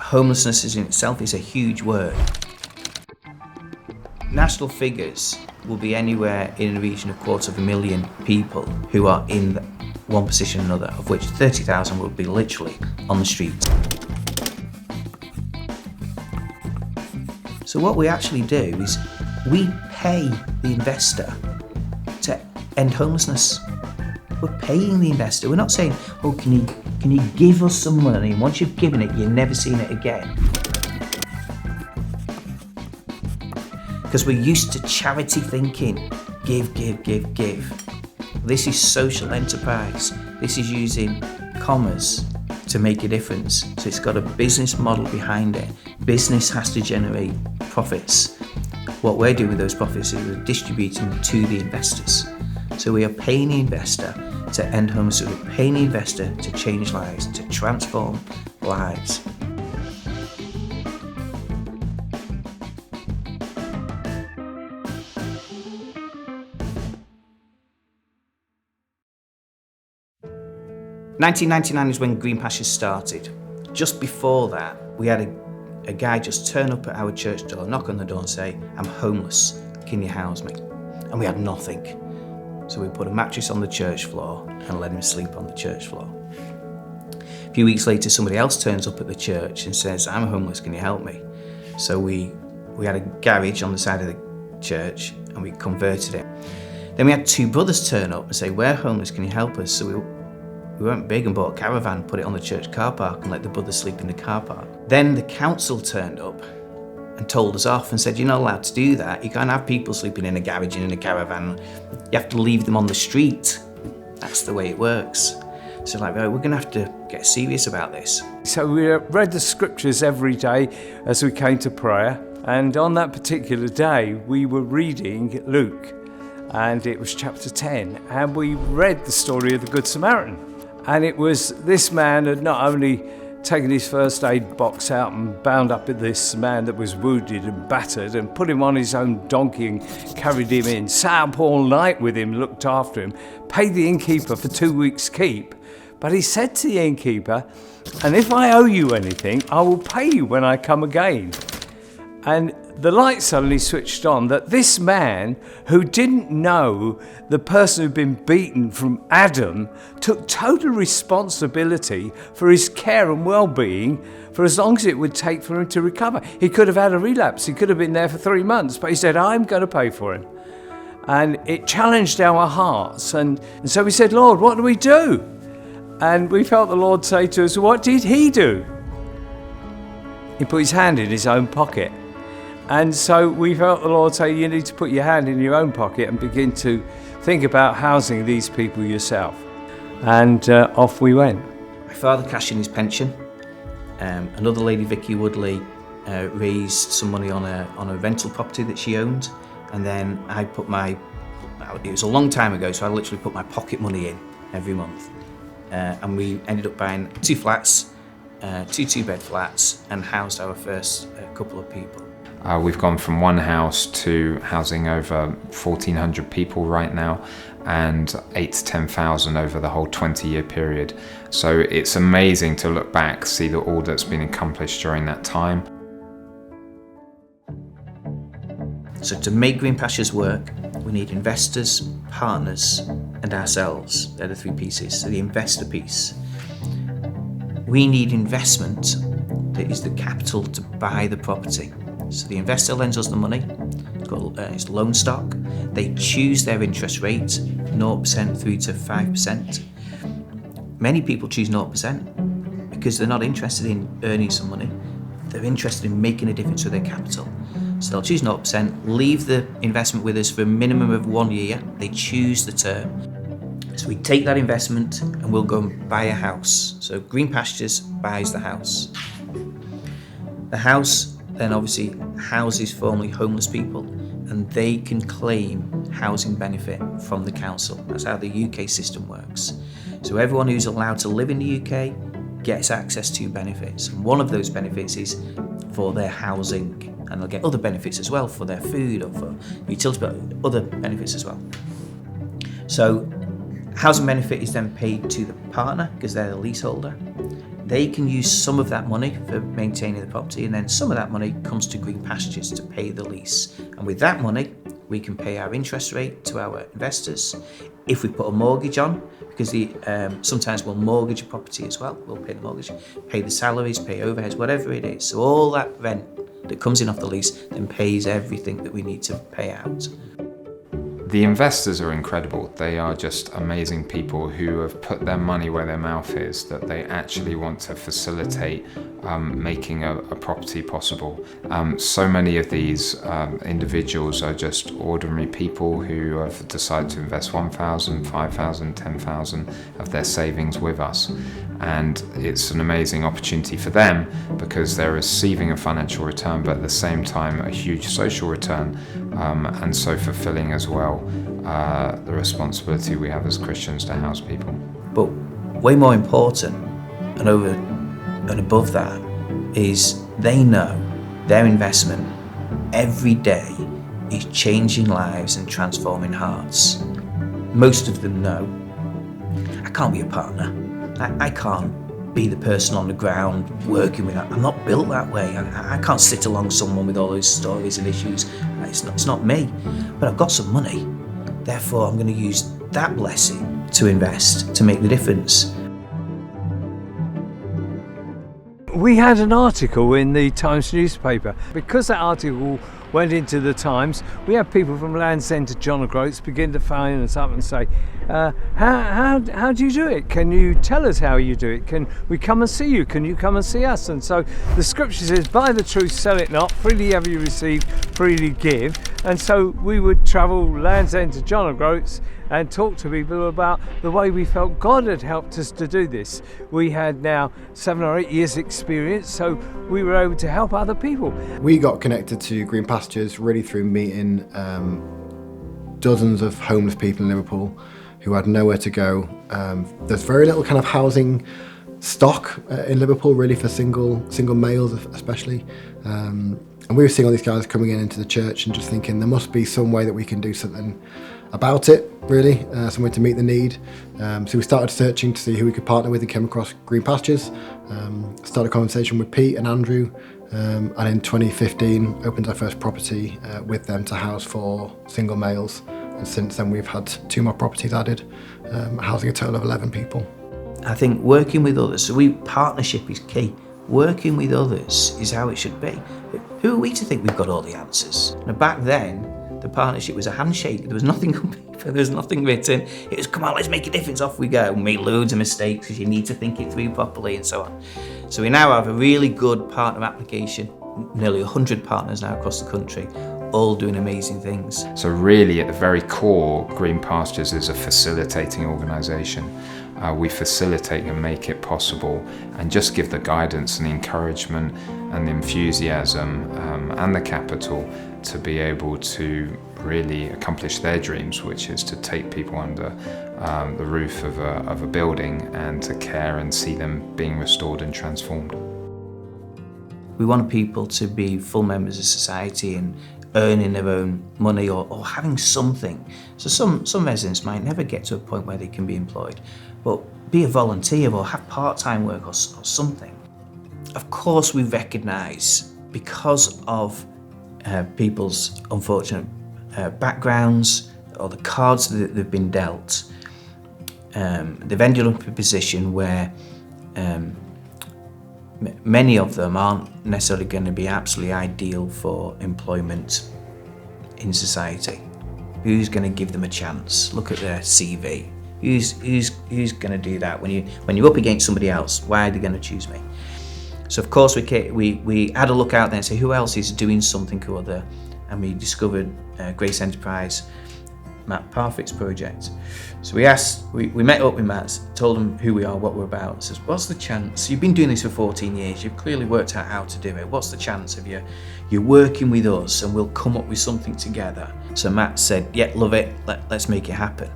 Homelessness is in itself is a huge word. National figures will be anywhere in the region of 250,000 people who are in one position or another, of which 30,000 will be literally on the streets. So what we actually do is we pay the investor to end homelessness. We're paying the investor. We're not saying, oh, can you give us some money? And once you've given it, you're never seeing it again. Because we're used to charity thinking, give, give, give, give. This is social enterprise. This is using commerce to make a difference. So it's got a business model behind it. Business has to generate profits. What we're doing with those profits is we're distributing them to the investors. So we are paying the investor to end homelessness. We're paying the investor to change lives, to transform lives. (1999) is when Green Pastures started. Just before that, we had a guy just turn up at our church door, knock on the door and say, I'm homeless, can you house me? And we had nothing. So we put a mattress on the church floor and let him sleep on the church floor. A few weeks later, somebody else turns up at the church and says, I'm homeless, can you help me? So we had a garage on the side of the church and we converted it. Then we had two brothers turn up and say, we're homeless, can you help us? So we went big and bought a caravan, put it on the church car park and let the brothers sleep in the car park. Then the council turned up and told us off and said, you're not allowed to do that. You can't have people sleeping in a garage and in a caravan. You have to leave them on the street. That's the way it works. So we're going to have to get serious about this. So we read the scriptures every day as we came to prayer. And on that particular day, we were reading Luke. And it was chapter 10. And we read the story of the Good Samaritan. And it was this man had not only taken his first aid box out and bound up this man that was wounded and battered and put him on his own donkey and carried him in, sat up all night with him, looked after him, paid the innkeeper for 2 weeks' keep. But he said to the innkeeper, and if I owe you anything, I will pay you when I come again. And the light suddenly switched on that this man, who didn't know the person who'd been beaten from Adam, took total responsibility for his care and well-being for as long as it would take for him to recover. He could have had a relapse. He could have been there for 3 months, but he said, I'm going to pay for him. And it challenged our hearts. And so we said, Lord, what do we do? And we felt the Lord say to us, what did he do? He put his hand in his own pocket. And so we felt the Lord say, you need to put your hand in your own pocket and begin to think about housing these people yourself. And off we went. My father cashed in his pension. Another lady, Vicky Woodley, raised some money on a rental property that she owned. And then I put it was a long time ago, so I literally put my pocket money in every month. And we ended up buying 2 flats, 2 two-bed flats, and housed our first couple of people. We've gone from one house to housing over 1,400 people right now, and 8,000 to 10,000 over the whole 20-year period. So it's amazing to look back, see all that's been accomplished during that time. So to make Green Pastures work, we need investors, partners, and ourselves. They're the 3 pieces. So the investor piece. We need investment that is the capital to buy the property. So the investor lends us the money, it's loan stock. They choose their interest rate, 0% through to 5%. Many people choose 0% because they're not interested in earning some money. They're interested in making a difference with their capital. So they'll choose 0%, leave the investment with us for a minimum of 1 year. They choose the term. So we take that investment and we'll go and buy a house. So Green Pastures buys the house. The house then obviously houses formerly homeless people, and they can claim housing benefit from the council. That's how the UK system works. So everyone who's allowed to live in the UK gets access to benefits. And one of those benefits is for their housing, and they'll get other benefits as well for their food or for utilities, but other benefits as well. So housing benefit is then paid to the partner because they're the leaseholder. They can use some of that money for maintaining the property, and then some of that money comes to Green Pastures to pay the lease. And with that money, we can pay our interest rate to our investors. If we put a mortgage on, because sometimes we'll mortgage a property as well, we'll pay the mortgage, pay the salaries, pay overheads, whatever it is. So all that rent that comes in off the lease then pays everything that we need to pay out. The investors are incredible. They are just amazing people who have put their money where their mouth is, that they actually want to facilitate making a property possible. So many of these individuals are just ordinary people who have decided to invest 1,000, 5,000, 10,000 of their savings with us. And it's an amazing opportunity for them because they're receiving a financial return, but at the same time a huge social return, and so fulfilling as well the responsibility we have as Christians to house people. But way more important and over and above that is they know their investment every day is changing lives and transforming hearts. Most of them know, I can't be a partner. I can't be the person on the ground working with that. I'm not built that way. I can't sit along someone with all those stories and issues. It's not me. But I've got some money. Therefore, I'm going to use that blessing to invest, to make the difference. We had an article in the Times newspaper. Because that article went into the Times, we had people from Land's End to John O'Groats begin to phone us up and say, how do you do it? Can you tell us how you do it? Can we come and see you? Can you come and see us? And so the scripture says, buy the truth, sell it not, freely have you received, freely give. And so we would travel Land's End to John O'Groats and talk to people about the way we felt God had helped us to do this. We had now 7 or 8 years experience, so we were able to help other people. We got connected to Green Pastures really through meeting dozens of homeless people in Liverpool who had nowhere to go. There's very little kind of housing stock in Liverpool really for single males especially. And we were seeing all these guys coming into the church and just thinking there must be some way that we can do something about it, really, some way to meet the need. So we started searching to see who we could partner with and came across Green Pastures. Started a conversation with Pete and Andrew, and in 2015 opened our first property with them to house 4 single males. And since then we've had 2 more properties added, housing a total of 11 people. I think working with others, so partnership is key. Working with others is how it should be. Who are we to think we've got all the answers? Now back then, the partnership was a handshake. There was nothing on paper, there was nothing written. It was, come on, let's make a difference, off we go. We make loads of mistakes because you need to think it through properly and so on. So we now have a really good partner application, nearly 100 partners now across the country, all doing amazing things. So really at the very core, Green Pastures is a facilitating organisation. We facilitate and make it possible and just give the guidance and the encouragement and the enthusiasm and the capital to be able to really accomplish their dreams, which is to take people under the roof of a building and to care and see them being restored and transformed. We want people to be full members of society and earning their own money or having something. So some residents might never get to a point where they can be employed, but be a volunteer or have part-time work or something. Of course we recognise, because of people's unfortunate backgrounds or the cards that they've been dealt, they've ended up in a position where many of them aren't necessarily going to be absolutely ideal for employment in society. Who's going to give them a chance? Look at their CV. Who's going to do that when you're up against somebody else? Why are they going to choose me? So of course we had a look out there and say who else is doing something or other, and we discovered Grace Enterprise, Matt Parfitt's project. So we met up with Matt, told him who we are, what we're about. He says, what's the chance? You've been doing this for 14 years. You've clearly worked out how to do it. What's the chance of you're working with us and we'll come up with something together? So Matt said, yeah, love it. Let's make it happen.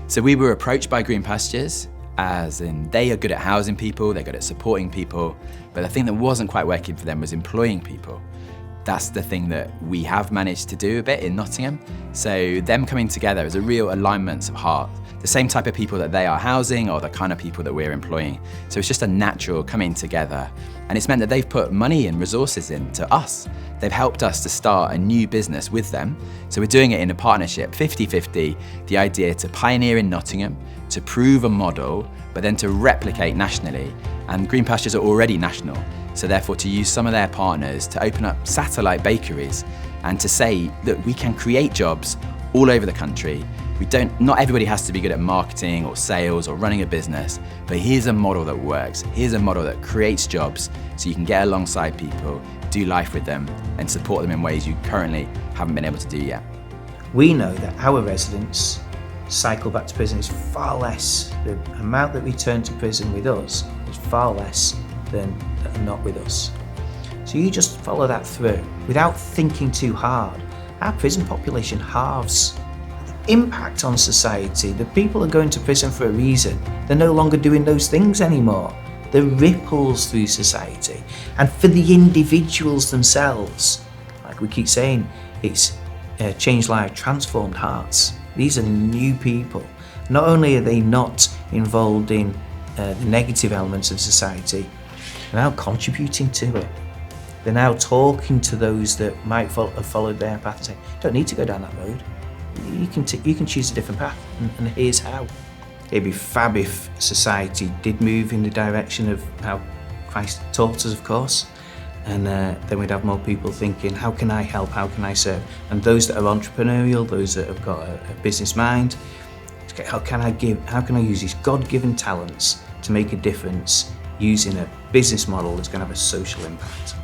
So we were approached by Green Pastures, as in they are good at housing people, they're good at supporting people, but the thing that wasn't quite working for them was employing people. That's the thing that we have managed to do a bit in Nottingham. So them coming together is a real alignment of heart. The same type of people that they are housing or the kind of people that we're employing. So it's just a natural coming together. And it's meant that they've put money and resources into us. They've helped us to start a new business with them. So we're doing it in a partnership, 50-50, the idea to pioneer in Nottingham, to prove a model, but then to replicate nationally. And Green Pastures are already national. So therefore to use some of their partners to open up satellite bakeries and to say that we can create jobs all over the country. Not everybody has to be good at marketing or sales or running a business, but here's a model that works. Here's a model that creates jobs so you can get alongside people, do life with them and support them in ways you currently haven't been able to do yet. We know that our residents cycle back to prison is far less. The amount that return to prison with us is far less than that are not with us. So you just follow that through without thinking too hard. Our prison population halves. The impact on society, the people are going to prison for a reason. They're no longer doing those things anymore. The ripples through society. And for the individuals themselves, like we keep saying, it's changed lives, transformed hearts. These are new people. Not only are they not involved in the negative elements of society, they're now contributing to it. They're now talking to those that might have followed their path and say, don't need to go down that road. You can choose a different path, and here's how. It'd be fab if society did move in the direction of how Christ taught us, of course, and then we'd have more people thinking, how can I help, how can I serve? And those that are entrepreneurial, those that have got a business mind, how can I use these God-given talents to make a difference using a business model that's going to have a social impact?